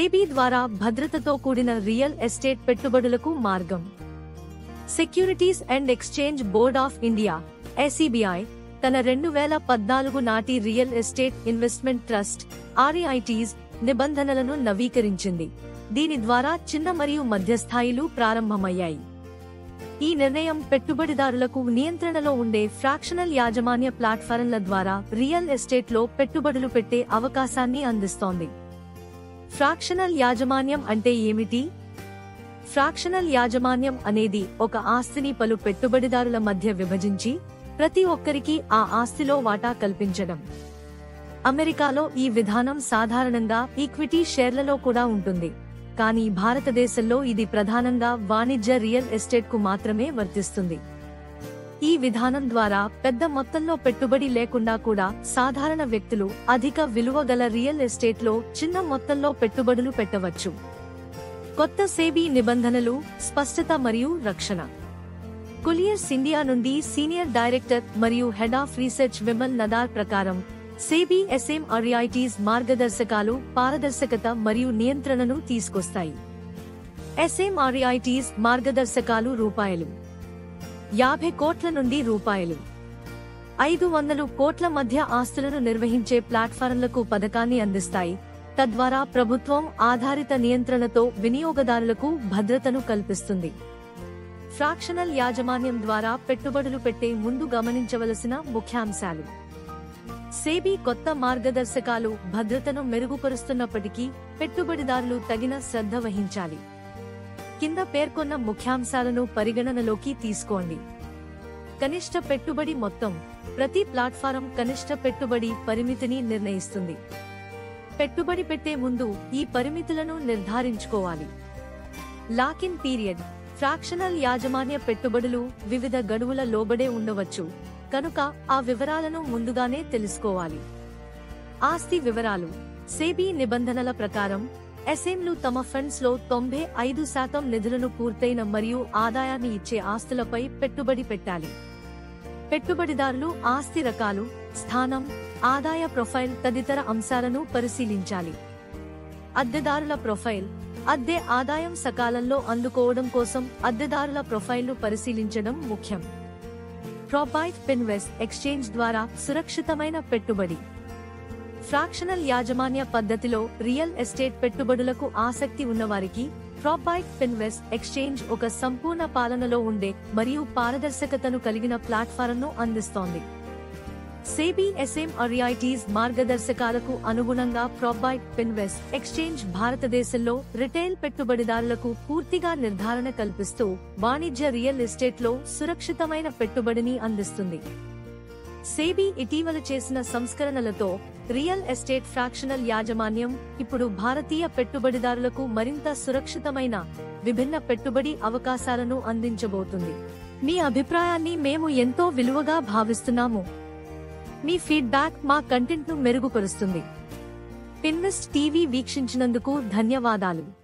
SEBI ద్వారా భద్రతతో కూడిన రియల్ ఎస్టేట్ పెట్టుబడులకు మార్గం. Securities and exchange board of India (SEBI) తన 2014 నాటి real estate investment trust (REITs) నిబంధనలను నవీకరించింది. దీని ద్వారా చిన్న మరియు మధ్యస్థాయిలు ప్రారంభమయ్యాయి. ఈ నిర్ణయం పెట్టుబడిదారులకు నియంత్రణలో ఉండే ఫ్రాక్షనల్ యాజమాన్య ప్లాట్ఫారంల ద్వారా రియల్ ఎస్టేట్లో పెట్టుబడులు పెట్టే అవకాశాన్ని అందిస్తోంది. ఫ్రాక్షనల్ యాజమాన్యం అంటే ఏమిటి? ఫ్రాక్షనల్ యాజమాన్యం అనేది ఒక ఆస్తిని పలు పెట్టుబడిదారుల మధ్య విభజించి ప్రతి ఒక్కరికి ఆ ఆస్తిలో వాటా కల్పించడం. అమెరికాలో ఈ విధానం సాధారణంగా ఈక్విటీ షేర్లలో కూడా ఉంటుంది, కానీ భారతదేశంలో ఇది ప్రధానంగా వాణిజ్య రియల్ ఎస్టేట్కు మాత్రమే వర్తిస్తుంది. ఈ విధానం ద్వారా పెద్ద మొత్తంలో పెట్టుబడి లేకుండా కూడా సాధారణ వ్యక్తులు అధిక విలువ గల రియల్ ఎస్టేట్లో చిన్న మొత్తంలో పెట్టుబడులు పెట్టవచ్చు. కొత్త సెబీ నిబంధనలు, స్పష్టత మరియు రక్షణ. కొలియర్స్ ఇండియా నుండి సీనియర్ డైరెక్టర్ మరియు హెడ్ ఆఫ్ రీసెర్చ్ విమల్ నదార్ ప్రకారం సెబీ REITs మార్గదర్శకాలు పారదర్శకత మరియు నియంత్రణను తీసుకొస్తాయి. REITs మార్గదర్శకాలు ₹50 కోట్ల నుండి ₹500 కోట్ల మధ్య ఆస్తులను నిర్వహించే ప్లాట్ఫారంలకు పథకాన్ని అందిస్తాయి, తద్వారా ప్రభుత్వం ఆధారిత నియంత్రణతో వినియోగదారులకు భద్రతను కల్పిస్తుంది. ఫ్రాక్షనల్ యాజమాన్యం ద్వారా పెట్టుబడులు పెట్టే ముందు గమనించవలసిన ముఖ్యాంశాలు. సెబీ కొత్త మార్గదర్శకాలు భద్రతను మెరుగుపరుస్తున్నప్పటికీ పెట్టుబడిదారులు తగిన శ్రద్ధ వహించాలి. కింద పేర్కొన్న ముఖ్యాంశాలను పరిగణనలోకి తీసుకోండి. కనిష్ట పెట్టుబడి మొత్తం. ప్రతి ప్లాట్ఫారం కనిష్ట పెట్టుబడి పరిమితిని నిర్ణయిస్తుంది. పెట్టుబడి పెట్టే ముందు ఈ పరిమితులను నిర్ధారించుకోవాలి. Lock-in period. ఫ్రాక్షనల్ యాజమాన్య పెట్టుబడులు వివిధ గడువుల లోబడే ఉండవచ్చు, కనుక ఆ వివరాలను ముందుగానే తెలుసుకోవాలి. ఆస్తి వివరాలు. సెబీ నిబంధనల ప్రకారం ఎస్ఎంలు తమ ఫండ్స్ లో 95% నిధులను పూర్తయిన మరియు ఆదాయాన్ని ఇచ్చే ఆస్తులపై పెట్టుబడి పెట్టాలి. పెట్టుబడిదారులు ఆస్తి రకాలు, స్థానం, ఆదాయ ప్రొఫైల్ తదితర అంశాలను పరిశీలించాలి. అద్దెదారుల ప్రొఫైల్. అద్దె ఆదాయం సకాలంలో అందుకోవడం కోసం అద్దెదారుల ప్రొఫైల్ను పరిశీలించడం ముఖ్యం. ప్రాపైట్ ఫిన్వెస్ట్ ఎక్స్చేంజ్ ద్వారా సురక్షితమైన పెట్టుబడి. ఫ్రాక్షనల్ యాజమాన్య పద్ధతిలో రియల్ ఎస్టేట్ పెట్టుబడులకు ఆసక్తి ఉన్నవారికి ప్రాపైట్ ఫిన్వెస్ట్ ఎక్స్చేంజ్ ఒక సంపూర్ణ పాలనలో ఉండే మరియు పారదర్శకతను కలిగిన ప్లాట్ఫారంను అందిస్తోంది. సెబీ REITs మార్గదర్శకాలకు అనుగుణంగా ప్రాపైట్ ఫిన్వెస్ట్ ఎక్స్చేంజ్ భారతదేశంలో రిటైల్ పెట్టుబడిదారులకు పూర్తిగా నిర్ధారణ కల్పిస్తూ వాణిజ్య రియల్ ఎస్టేట్లో సురక్షితమైన పెట్టుబడిని అందిస్తుంది. సెబీ ఇటీవల చేసిన సంస్కరణలతో రియల్ ఎస్టేట్ ఫ్రాక్షనల్ యాజమాన్యం ఇప్పుడు భారతీయ పెట్టుబడిదారులకు మరింత సురక్షితమైన విభిన్న పెట్టుబడి అవకాశాలను అందించబోతుంది. మీ అభిప్రాయాన్ని మేము ఎంతో విలువగా భావిస్తున్నాము. మీ ఫీడ్బ్యాక్ మా కంటెంట్ను మెరుగుపరుస్తుంది. ఫిన్వెస్ట్ టీవీ వీక్షించినందుకు ధన్యవాదాలు.